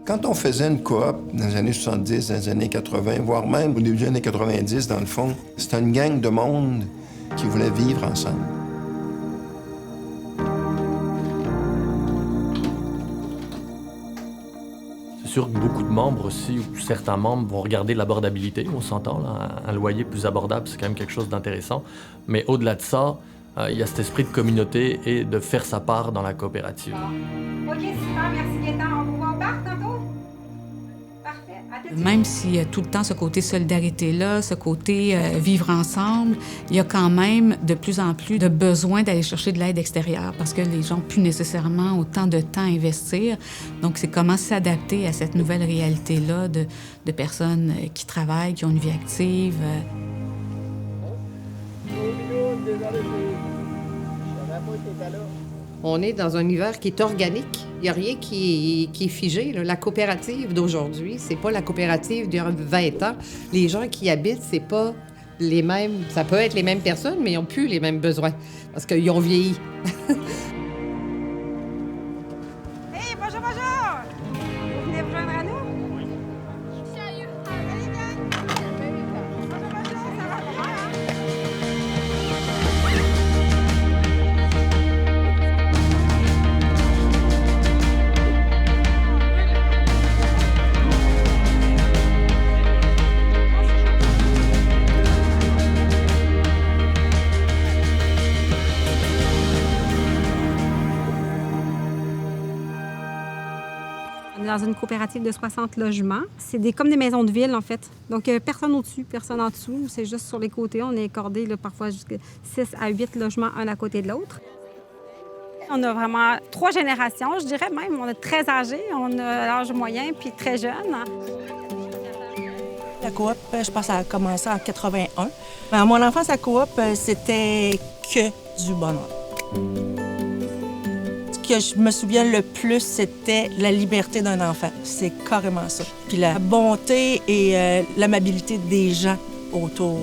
Quand on faisait une coop dans les années 70, dans les années 80, voire même au début des années 90, dans le fond, c'était une gang de monde qui voulait vivre ensemble. C'est sûr que beaucoup de membres aussi, ou certains membres, vont regarder l'abordabilité. On s'entend, là, un loyer plus abordable, c'est quand même quelque chose d'intéressant. Mais au-delà de ça, il y a cet esprit de communauté et de faire sa part dans la coopérative. OK, super, merci Gaëtan. On vous voit au parc tantôt? Parfait. Même s'il y a tout le temps ce côté solidarité-là, ce côté vivre ensemble, il y a quand même de plus en plus de besoin d'aller chercher de l'aide extérieure parce que les gens n'ont plus nécessairement autant de temps à investir. Donc, c'est comment s'adapter à cette nouvelle réalité-là de personnes qui travaillent, qui ont une vie active. On est dans un univers qui est organique. Il n'y a rien qui est figé, là. La coopérative d'aujourd'hui, c'est pas la coopérative d'il y a 20 ans. Les gens qui y habitent, c'est pas les mêmes... Ça peut être les mêmes personnes, mais ils n'ont plus les mêmes besoins parce qu'ils ont vieilli. Hey, bonjour, bonjour! Vous venez vous joindre à nous? Oui. Sérieux? Allez, gang! Bonjour, bonjour, ça va comment, hein? On est dans une coopérative de 60 logements. C'est comme des maisons de ville, en fait. Donc, personne au-dessus, personne en dessous. C'est juste sur les côtés. On est accordé là, parfois jusqu'à 6 à 8 logements, un à côté de l'autre. On a vraiment 3 générations, je dirais même. On est très âgés, on a l'âge moyen, puis très jeune. La coop, je pense, ça a commencé en 81. À mon enfance, la coop, c'était que du bonheur. Ce que je me souviens le plus, c'était la liberté d'un enfant. C'est carrément ça. Puis la bonté et l'amabilité des gens autour.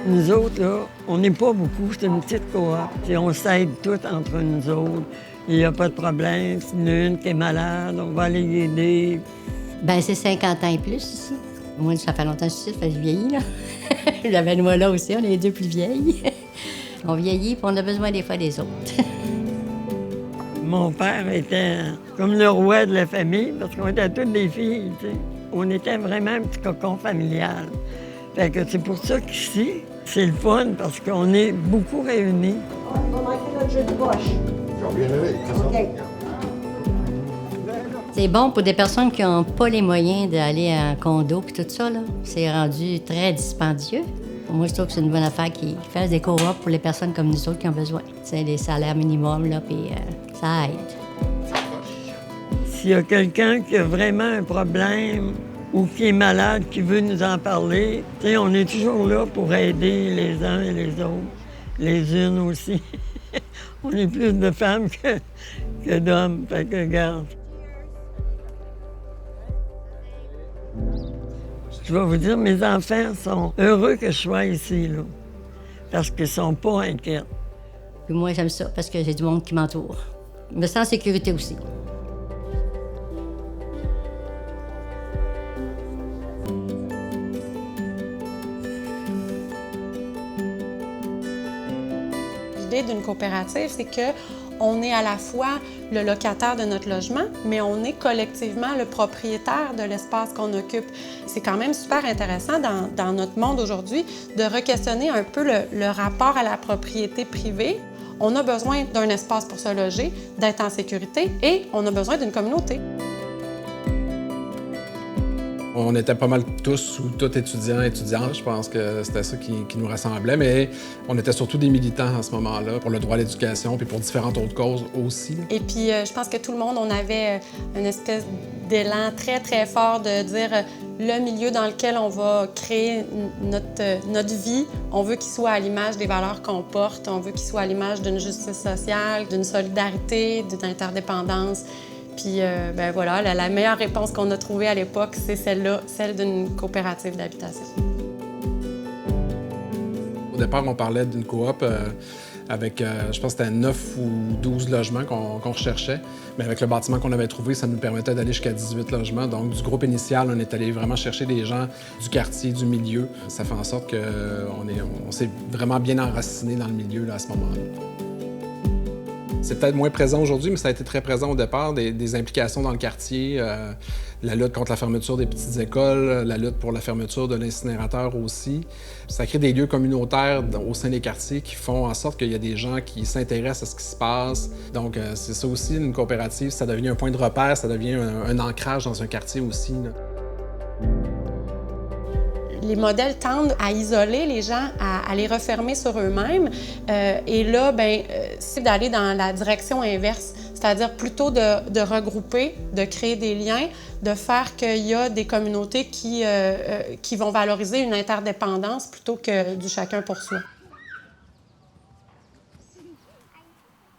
Nous autres, là, on n'est pas beaucoup, c'est une petite coop. T'sais, on s'aide toutes entre nous autres. Il n'y a pas de problème. Si une qui est malade, on va aller l'aider. Bien, c'est 50 ans et plus ici. Moi, ça fait longtemps que je suis ici, ça fait que je vieillis, là. La Benoît là aussi, on est les deux plus vieilles. On vieillit, puis on a besoin des fois des autres. Mon père était comme le roi de la famille, parce qu'on était toutes des filles, tu sais. On était vraiment un petit cocon familial. Fait que c'est pour ça qu'ici, c'est le fun, parce qu'on est beaucoup réunis. On va manquer notre jeu de poche. C'est bon pour des personnes qui n'ont pas les moyens d'aller en condo puis tout ça, là. C'est rendu très dispendieux. Moi, je trouve que c'est une bonne affaire qu'ils fassent des coops pour les personnes comme nous autres qui ont besoin. C'est les salaires minimums, là, puis ça aide. S'il y a quelqu'un qui a vraiment un problème ou qui est malade, qui veut nous en parler, tu sais, on est toujours là pour aider les uns et les autres, les unes aussi. On est plus de femmes que d'hommes, fait que regarde. Je vais vous dire, mes enfants sont heureux que je sois ici, là, parce qu'ils sont pas inquiets. Puis moi, j'aime ça parce que j'ai du monde qui m'entoure. Je me sens en sécurité aussi. L'idée d'une coopérative, c'est que on est à la fois le locataire de notre logement, mais on est collectivement le propriétaire de l'espace qu'on occupe. C'est quand même super intéressant dans notre monde aujourd'hui de re-questionner un peu le rapport à la propriété privée. On a besoin d'un espace pour se loger, d'être en sécurité et on a besoin d'une communauté. On était pas mal tous ou toutes étudiantes. Je pense que c'était ça qui nous rassemblait, mais on était surtout des militants à ce moment-là pour le droit à l'éducation puis pour différentes autres causes aussi. Et puis, je pense que tout le monde, on avait une espèce d'élan très, très fort de dire le milieu dans lequel on va créer notre vie, on veut qu'il soit à l'image des valeurs qu'on porte, on veut qu'il soit à l'image d'une justice sociale, d'une solidarité, d'une interdépendance. Puis ben voilà, la meilleure réponse qu'on a trouvée à l'époque, c'est celle-là, celle d'une coopérative d'habitation. Au départ, on parlait d'une coop avec, je pense que c'était 9 ou 12 logements qu'on recherchait. Mais avec le bâtiment qu'on avait trouvé, ça nous permettait d'aller jusqu'à 18 logements. Donc, du groupe initial, on est allé vraiment chercher des gens du quartier, du milieu. Ça fait en sorte qu'on s'est vraiment bien enraciné dans le milieu là, à ce moment-là. C'est peut-être moins présent aujourd'hui, mais ça a été très présent au départ, des implications dans le quartier, la lutte contre la fermeture des petites écoles, la lutte pour la fermeture de l'incinérateur aussi. Ça crée des lieux communautaires au sein des quartiers qui font en sorte qu'il y a des gens qui s'intéressent à ce qui se passe. Donc, c'est ça aussi, une coopérative, ça devient un point de repère, ça devient un ancrage dans un quartier aussi, là. Les modèles tendent à isoler les gens, à les refermer sur eux-mêmes. Et là, c'est d'aller dans la direction inverse, c'est-à-dire plutôt de regrouper, de créer des liens, de faire qu'il y a des communautés qui vont valoriser une interdépendance plutôt que du chacun pour soi.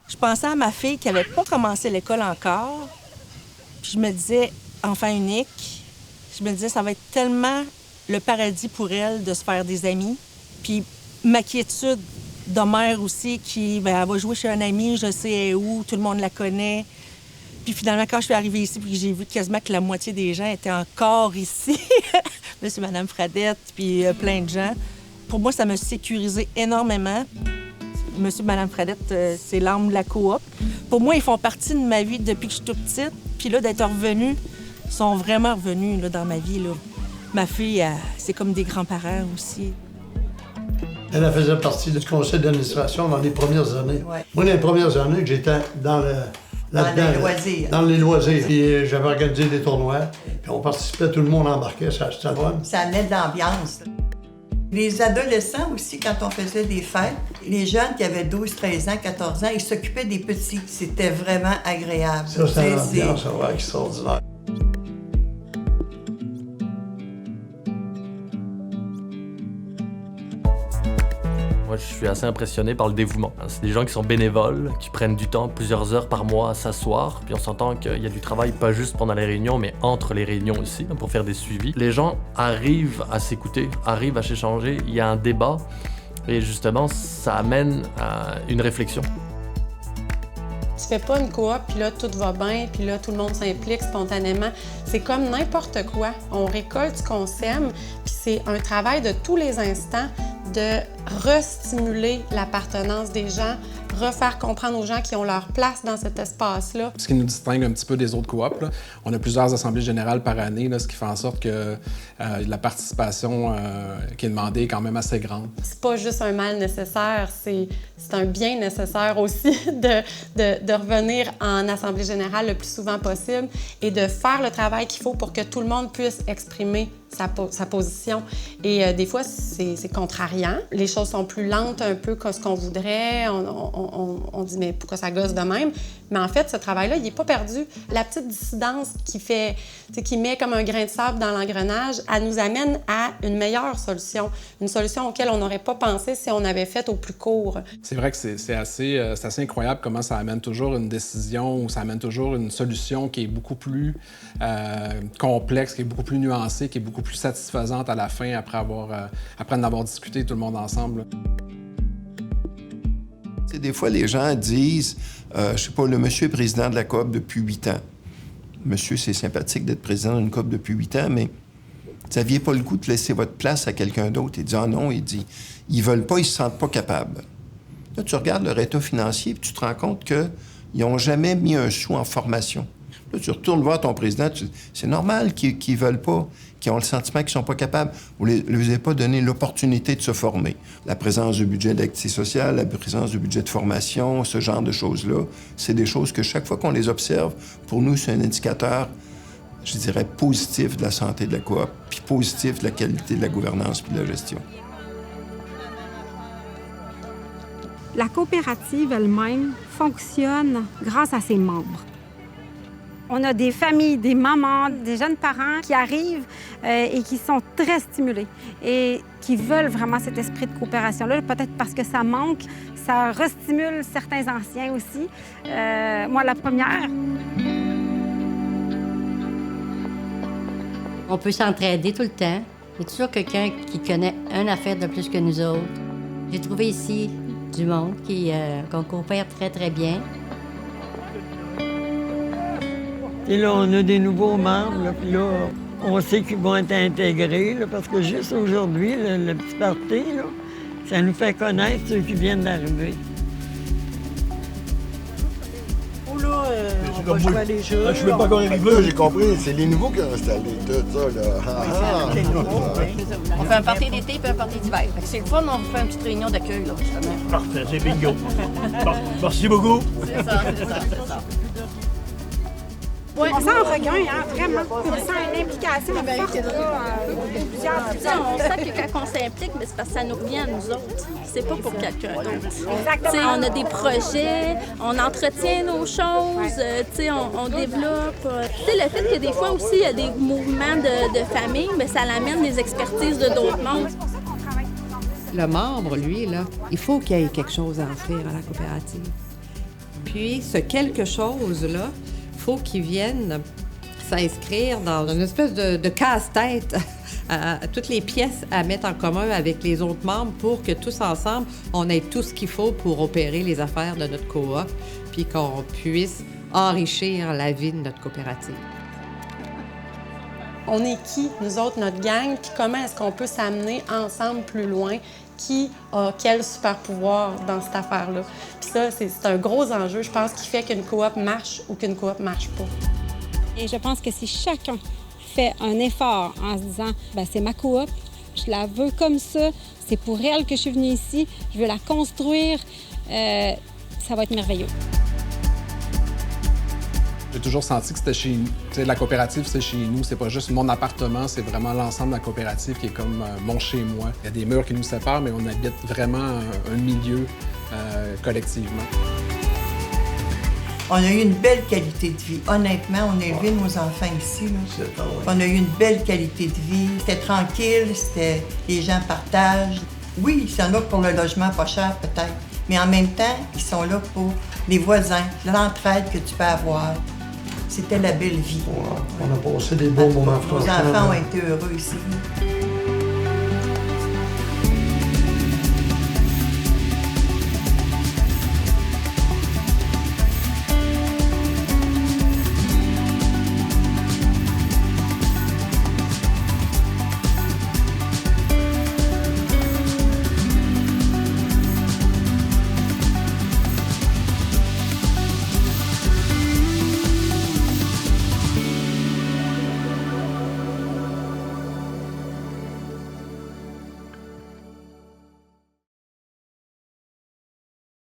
Je pensais à ma fille qui n'avait pas commencé l'école encore. Puis je me disais, enfant unique, je me disais, ça va être tellement le paradis pour elle de se faire des amis. Puis ma quiétude de mère aussi, elle va jouer chez un ami, je sais où, tout le monde la connaît. Puis finalement, quand je suis arrivée ici, puis j'ai vu quasiment que la moitié des gens étaient encore ici, Monsieur et Madame Fradette, puis plein de gens, pour moi, ça m'a sécurisé énormément. Monsieur et Madame Fradette, c'est l'âme de la coop. Pour moi, ils font partie de ma vie depuis que je suis toute petite. Puis là, d'être revenus, ils sont vraiment revenus là, dans ma vie, là. Ma fille, c'est comme des grands-parents aussi. Elle faisait partie du conseil d'administration dans les premières années. Ouais. Moi, dans les premières années, j'étais dans les loisirs. Dans les loisirs. Puis j'avais organisé des tournois. Puis on participait, tout le monde embarquait, c'était bon. Ça amenait de l'ambiance. Les adolescents aussi, quand on faisait des fêtes, les jeunes qui avaient 12, 13 ans, 14 ans, ils s'occupaient des petits. C'était vraiment agréable. Ça, c'est une ambiance extraordinaire. Moi, je suis assez impressionné par le dévouement. C'est des gens qui sont bénévoles, qui prennent du temps, plusieurs heures par mois à s'asseoir. Puis on s'entend qu'il y a du travail pas juste pendant les réunions, mais entre les réunions aussi, pour faire des suivis. Les gens arrivent à s'écouter, arrivent à s'échanger. Il y a un débat et justement, ça amène à une réflexion. Tu fais pas une coop, puis là, tout va bien, puis là, tout le monde s'implique spontanément. C'est comme n'importe quoi. On récolte ce qu'on sème, puis c'est un travail de tous les instants de restimuler l'appartenance des gens, refaire comprendre aux gens qui ont leur place dans cet espace-là. Ce qui nous distingue un petit peu des autres coops, là, on a plusieurs assemblées générales par année, là, ce qui fait en sorte que la participation qui est demandée est quand même assez grande. C'est pas juste un mal nécessaire, c'est un bien nécessaire aussi de revenir en assemblée générale le plus souvent possible et de faire le travail qu'il faut pour que tout le monde puisse exprimer sa position. Et des fois, c'est contrariant. Les choses sont plus lentes un peu que ce qu'on voudrait. On dit, mais pourquoi ça gosse de même? Mais en fait, ce travail-là, il n'est pas perdu. La petite dissidence qui met comme un grain de sable dans l'engrenage, elle nous amène à une meilleure solution. Une solution auquel on n'aurait pas pensé si on avait fait au plus court. C'est vrai que c'est assez incroyable comment ça amène toujours une décision ou ça amène toujours une solution qui est beaucoup plus complexe, qui est beaucoup plus nuancée, qui est beaucoup plus satisfaisante à la fin après en avoir discuté tout le monde ensemble. Des fois, les gens disent, je sais pas, le monsieur est président de la coop depuis 8 ans. Monsieur, c'est sympathique d'être président d'une coop depuis 8 ans, mais vous n'aviez pas le goût de laisser votre place à quelqu'un d'autre. Il dit, ah non, il dit, ils veulent pas, ils se sentent pas capables. Là, tu regardes leur état financier, puis tu te rends compte qu'ils n'ont jamais mis un sou en formation. Là, tu retournes voir ton président, c'est normal qu'ils veulent pas, qu'ils ont le sentiment qu'ils sont pas capables. Vous ne leur avez pas donné l'opportunité de se former. La présence du budget d'activité sociale, la présence du budget de formation, ce genre de choses-là, c'est des choses que chaque fois qu'on les observe, pour nous, c'est un indicateur, je dirais, positif de la santé de la coop, puis positif de la qualité de la gouvernance puis de la gestion. La coopérative elle-même fonctionne grâce à ses membres. On a des familles, des mamans, des jeunes parents qui arrivent et qui sont très stimulés et qui veulent vraiment cet esprit de coopération-là, peut-être parce que ça manque, ça restimule certains anciens aussi. Moi, la première. On peut s'entraider tout le temps. Il y a toujours quelqu'un qui connaît une affaire de plus que nous autres. J'ai trouvé ici du monde qu'on coopère très, très bien. Et là, on a des nouveaux membres, là, puis là, on sait qu'ils vont être intégrés, là, parce que juste aujourd'hui, le petit party, là, ça nous fait connaître ceux qui viennent d'arriver. Là, on va jouer à des jeux. Je ne suis pas encore arrivé, j'ai compris. C'est les nouveaux qui ont installé tout ça, là. On fait un party d'été et un party d'hiver. C'est le fun, on fait une petite réunion d'accueil, là, justement. Parfait, c'est bingo. Merci beaucoup. C'est ça. On sent un regain, hein, vraiment. On sent une implication forte de plusieurs. On sent que quand on s'implique, c'est parce que ça nous revient à nous autres. C'est pas pour quelqu'un d'autre. Exactement. On a des projets, on entretient nos choses, on développe. Le fait que des fois aussi, il y a des mouvements de famille, mais ça l'amène des expertises de d'autres mondes. Le membre, lui, là, il faut qu'il y ait quelque chose à offrir à la coopérative. Puis, ce quelque chose-là, il faut qu'ils viennent s'inscrire dans une espèce de casse-tête à toutes les pièces à mettre en commun avec les autres membres pour que tous ensemble, on ait tout ce qu'il faut pour opérer les affaires de notre coop, puis qu'on puisse enrichir la vie de notre coopérative. On est qui, nous autres, notre gang, puis comment est-ce qu'on peut s'amener ensemble plus loin? Qui a quel super pouvoir dans cette affaire-là? Puis ça, c'est un gros enjeu, je pense, qui fait qu'une coop marche ou qu'une coop marche pas. Et je pense que si chacun fait un effort en se disant « c'est ma coop, je la veux comme ça, c'est pour elle que je suis venue ici, je veux la construire ça va être merveilleux. » J'ai toujours senti que c'était chez nous. T'sais, la coopérative, c'est chez nous. C'est pas juste mon appartement, c'est vraiment l'ensemble de la coopérative qui est comme mon chez-moi. Il y a des murs qui nous séparent, mais on habite vraiment un milieu collectivement. On a eu une belle qualité de vie. Honnêtement, on a élevé nos enfants ici. Là. On a eu une belle qualité de vie. C'était tranquille, les gens partagent. Oui, ils sont là pour le logement pas cher peut-être, mais en même temps, ils sont là pour les voisins, l'entraide que tu peux avoir. C'était la belle vie. On a passé des beaux moments. Nos enfants ont été heureux ici.